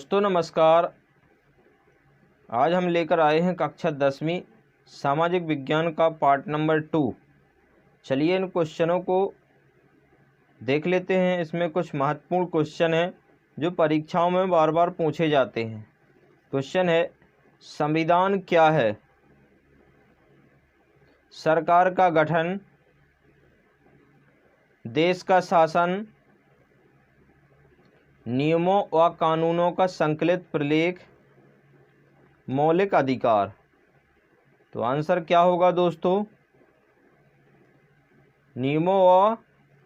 दोस्तों नमस्कार। आज हम लेकर आए हैं कक्षा 10वीं सामाजिक विज्ञान का पार्ट नंबर 2। चलिए इन क्वेश्चनों को देख लेते हैं। इसमें कुछ महत्वपूर्ण क्वेश्चन हैं जो परीक्षाओं में बार बार पूछे जाते हैं। क्वेश्चन है, संविधान क्या है? सरकार का गठन, देश का शासन, नियमों व कानूनों का संकलित प्रलेख, मौलिक अधिकार। तो आंसर क्या होगा दोस्तों? नियमों व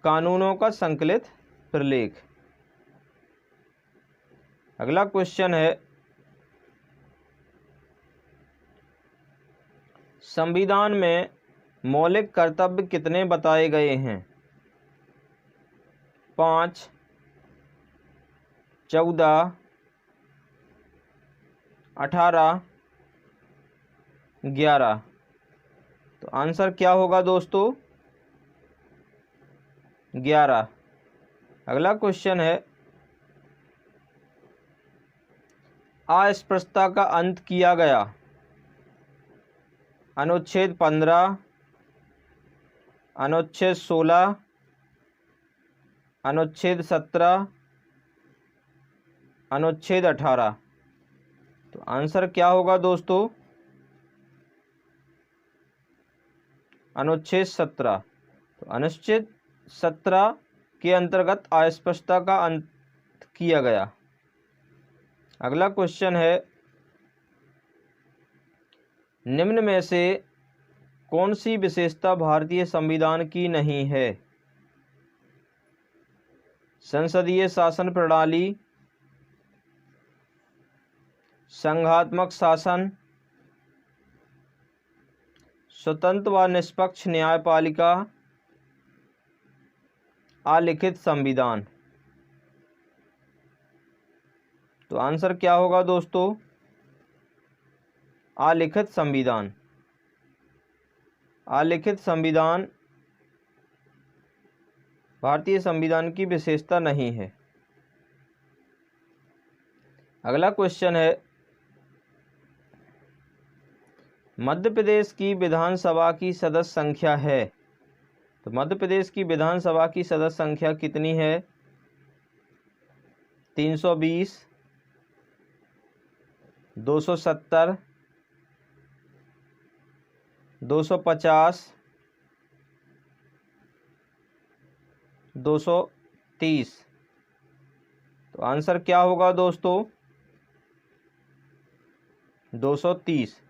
कानूनों का संकलित प्रलेख। अगला क्वेश्चन है, संविधान में मौलिक कर्तव्य कितने बताए गए हैं? 5, 14, 18, 11। तो आंसर क्या होगा दोस्तों? 11। अगला क्वेश्चन है, अस्पृश्यता का अंत किया गया। अनुच्छेद 15, अनुच्छेद 16, अनुच्छेद 17, अनुच्छेद 18। तो आंसर क्या होगा दोस्तों? अनुच्छेद 17। तो अनुच्छेद 17 के अंतर्गत अस्पृश्यता का अंत किया गया। अगला क्वेश्चन है, निम्न में से कौन सी विशेषता भारतीय संविधान की नहीं है? संसदीय शासन प्रणाली, संघात्मक शासन, स्वतंत्र व निष्पक्ष न्यायपालिका, अलिखित संविधान। तो आंसर क्या होगा दोस्तों? अलिखित संविधान। अलिखित संविधान भारतीय संविधान की विशेषता नहीं है। अगला क्वेश्चन है, मध्य प्रदेश की विधानसभा की सदस्य संख्या है। तो मध्य प्रदेश की विधानसभा की सदस्य संख्या कितनी है? 320, 270, 250, 230। तो आंसर क्या होगा दोस्तों? 230।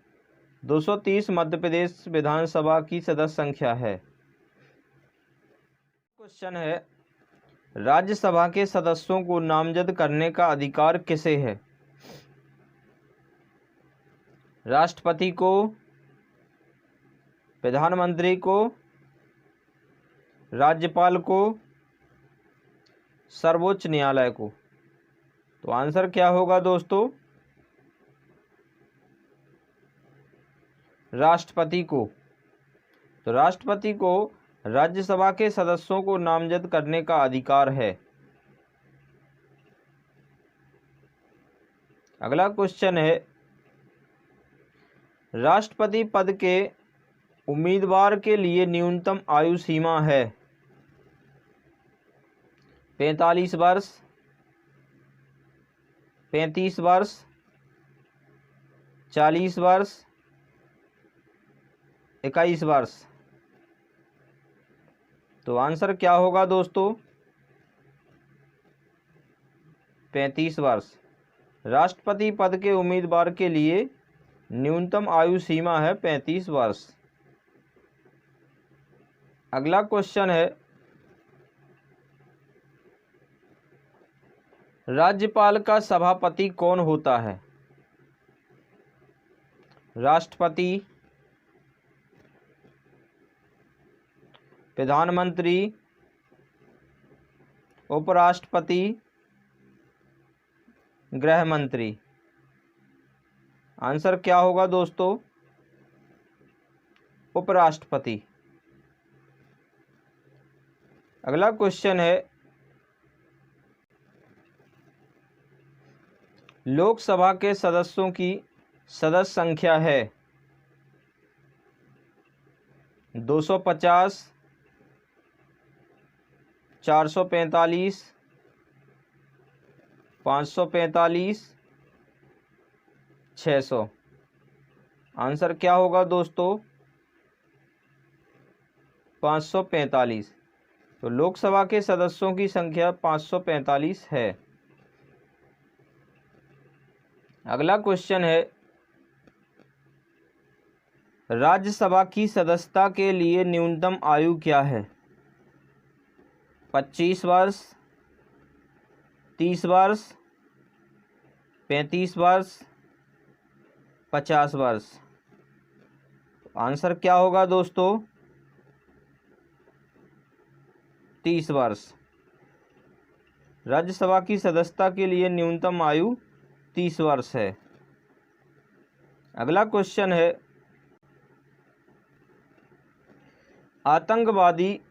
230 मध्य प्रदेश विधानसभा की सदस्य संख्या है। क्वेश्चन है, राज्यसभा के सदस्यों को नामजद करने का अधिकार किसे है? राष्ट्रपति को, प्रधानमंत्री को, राज्यपाल को, सर्वोच्च न्यायालय को। तो आंसर क्या होगा दोस्तों? राष्ट्रपति को। तो राष्ट्रपति को राज्यसभा के सदस्यों को नामजद करने का अधिकार है। अगला क्वेश्चन है, राष्ट्रपति पद के उम्मीदवार के लिए न्यूनतम आयु सीमा है। 45 वर्ष, 35 वर्ष, 40 वर्ष, 21 वर्ष। तो आंसर क्या होगा दोस्तों? 35 वर्ष। राष्ट्रपति पद के उम्मीदवार के लिए न्यूनतम आयु सीमा है 35 वर्ष। अगला क्वेश्चन है, राज्यपाल का सभापति कौन होता है? राष्ट्रपति, प्रधानमंत्री, उपराष्ट्रपति, गृह मंत्री। आंसर क्या होगा दोस्तों? उपराष्ट्रपति। अगला क्वेश्चन है, लोकसभा के सदस्यों की सदस्य संख्या है 250, 445, 545, 600। आंसर क्या होगा दोस्तों? 545। तो लोकसभा के सदस्यों की संख्या 545 है। अगला क्वेश्चन है, राज्यसभा की सदस्यता के लिए न्यूनतम आयु क्या है? 25 वर्ष, 30 वर्ष, 35 वर्ष, 50 वर्ष। आंसर क्या होगा दोस्तों? 30 वर्ष। राज्यसभा की सदस्यता के लिए न्यूनतम आयु 30 वर्ष है। अगला क्वेश्चन है, आतंकवादी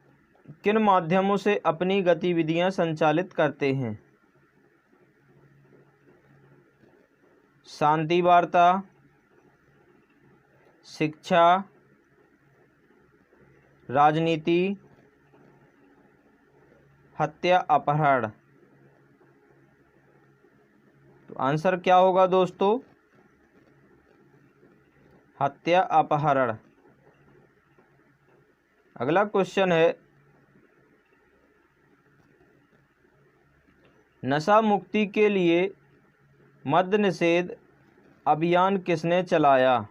किन माध्यमों से अपनी गतिविधियां संचालित करते हैं? शांति वार्ता, शिक्षा, राजनीति, हत्या, अपहरण। तो आंसर क्या होगा दोस्तों? हत्या, अपहरण। अगला क्वेश्चन है, नशा मुक्ति के लिए मद्य निषेध अभियान किसने चलाया?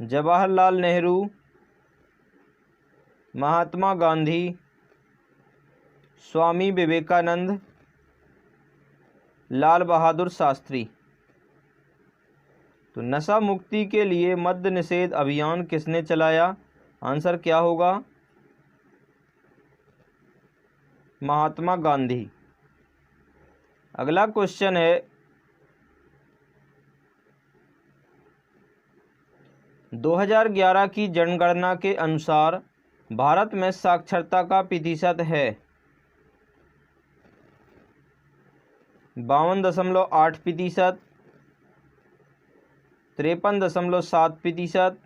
जवाहरलाल नेहरू, महात्मा गांधी, स्वामी विवेकानंद, लाल बहादुर शास्त्री। तो नशा मुक्ति के लिए मद्य निषेध अभियान किसने चलाया? आंसर क्या होगा? महात्मा गांधी। अगला क्वेश्चन है, 2011 की जनगणना के अनुसार भारत में साक्षरता का प्रतिशत है 52.8%, 53.7%,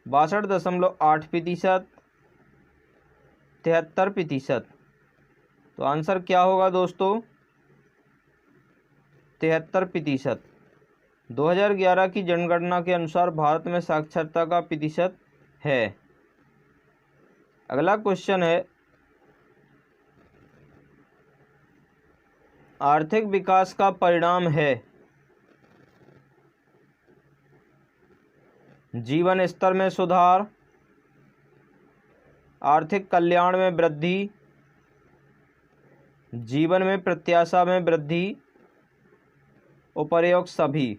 62.8%, 73%। तो आंसर क्या होगा दोस्तों? 73%। 2011 की जनगणना के अनुसार भारत में साक्षरता का प्रतिशत है। अगला क्वेश्चन है, आर्थिक विकास का परिणाम है जीवन स्तर में सुधार, आर्थिक कल्याण में वृद्धि, जीवन में प्रत्याशा में वृद्धि, उपर्युक्त सभी।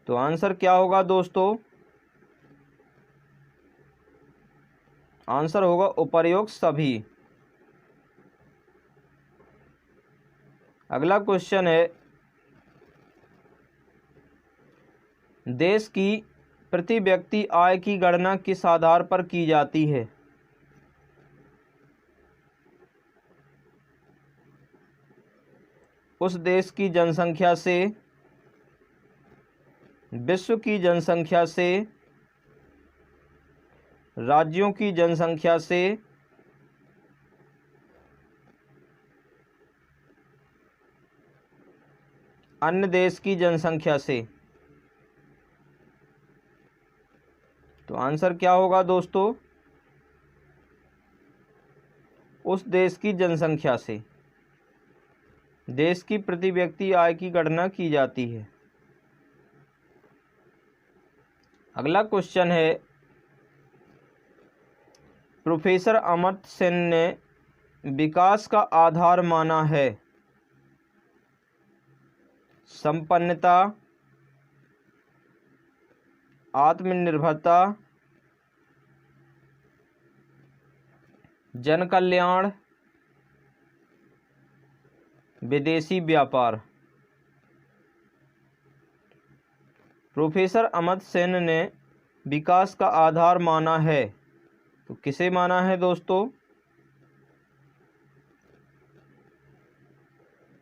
तो आंसर क्या होगा दोस्तों? आंसर होगा उपर्युक्त सभी। अगला क्वेश्चन है, देश की प्रति व्यक्ति आय की गणना किस आधार पर की जाती है? उस देश की जनसंख्या से, विश्व की जनसंख्या से, राज्यों की जनसंख्या से, अन्य देश की जनसंख्या से। तो आंसर क्या होगा दोस्तों? उस देश की जनसंख्या से देश की प्रति व्यक्ति आय की गणना की जाती है। अगला क्वेश्चन है, प्रोफेसर अमर्त्य सेन ने विकास का आधार माना है संपन्नता, आत्मनिर्भरता, जन कल्याण, विदेशी व्यापार। प्रोफेसर अमर्त्य सेन ने विकास का आधार माना है, तो किसे माना है दोस्तों?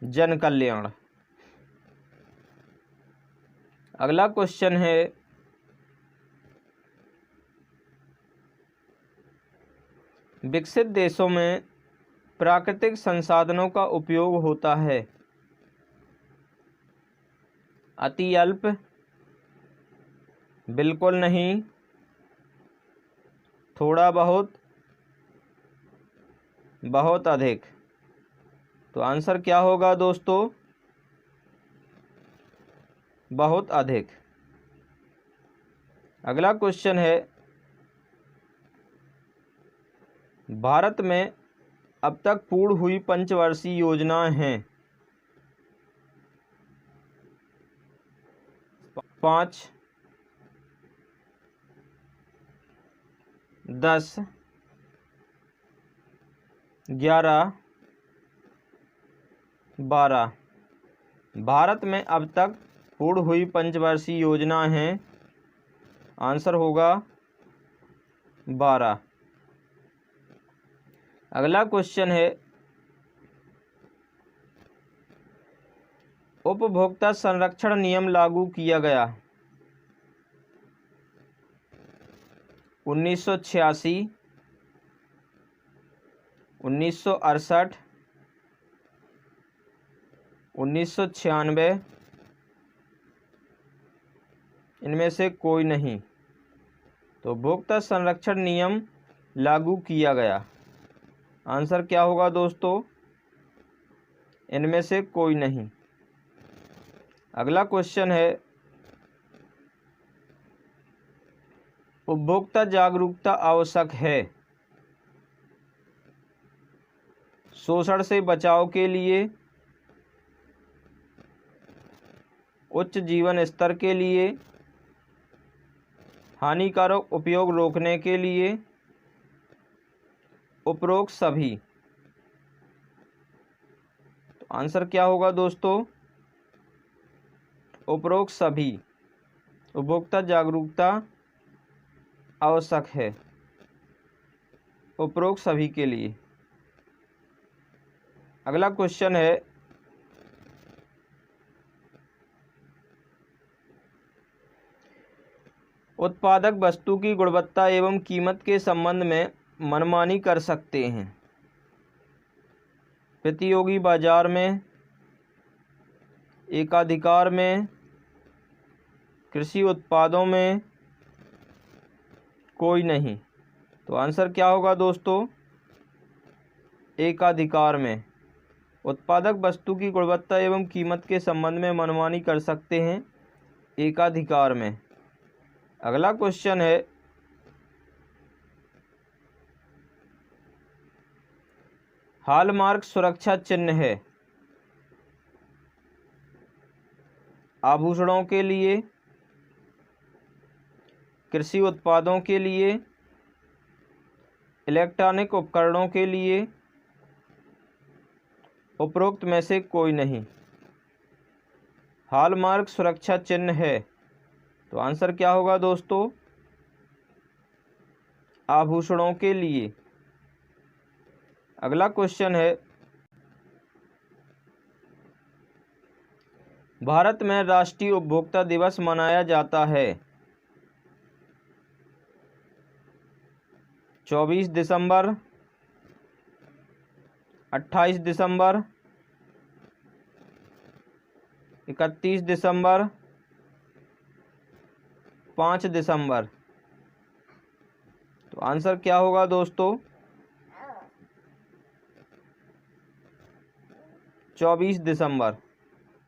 जन कल्याण। अगला क्वेश्चन है विकसित देशों में प्राकृतिक संसाधनों का उपयोग होता है अति अल्प, बिल्कुल नहीं, थोड़ा बहुत, बहुत अधिक। तो आंसर क्या होगा दोस्तों? बहुत अधिक। अगला क्वेश्चन है भारत में अब तक पूर्ण हुई पंचवर्षीय योजनाएं हैं 5, 10, 11, 12। भारत में अब तक पूर्ण हुई पंचवर्षीय योजना हैं, आंसर होगा 12। अगला क्वेश्चन है उपभोक्ता संरक्षण नियम लागू किया गया 1986, 1968, 1996, इनमें से कोई नहीं। तो उपभोक्ता संरक्षण नियम लागू किया गया, आंसर क्या होगा दोस्तों? इनमें से कोई नहीं। अगला क्वेश्चन है उपभोक्ता जागरूकता आवश्यक है शोषण से बचाव के लिए, उच्च जीवन स्तर के लिए, हानिकारक उपयोग रोकने के लिए, उपरोक्त सभी। तो आंसर क्या होगा दोस्तों? उपरोक्त सभी। उपभोक्ता जागरूकता आवश्यक है उपरोक्त सभी के लिए। अगला क्वेश्चन है उत्पादक वस्तु की गुणवत्ता एवं कीमत के संबंध में मनमानी कर सकते हैं प्रतियोगी बाजार में, एकाधिकार में, कृषि उत्पादों में, कोई नहीं। तो आंसर क्या होगा दोस्तों? एकाधिकार में। उत्पादक वस्तु की गुणवत्ता एवं कीमत के संबंध में मनमानी कर सकते हैं एकाधिकार में। अगला क्वेश्चन है हॉलमार्क सुरक्षा चिन्ह है आभूषणों के लिए, कृषि उत्पादों के लिए, इलेक्ट्रॉनिक उपकरणों के लिए, उपरोक्त में से कोई नहीं। हॉलमार्क सुरक्षा चिन्ह है, तो आंसर क्या होगा दोस्तों? आभूषणों के लिए। अगला क्वेश्चन है भारत में राष्ट्रीय उपभोक्ता दिवस मनाया जाता है 24 दिसंबर, 28 दिसंबर, 31 दिसंबर, 5 दिसंबर। तो आंसर क्या होगा दोस्तों? 24 दिसंबर।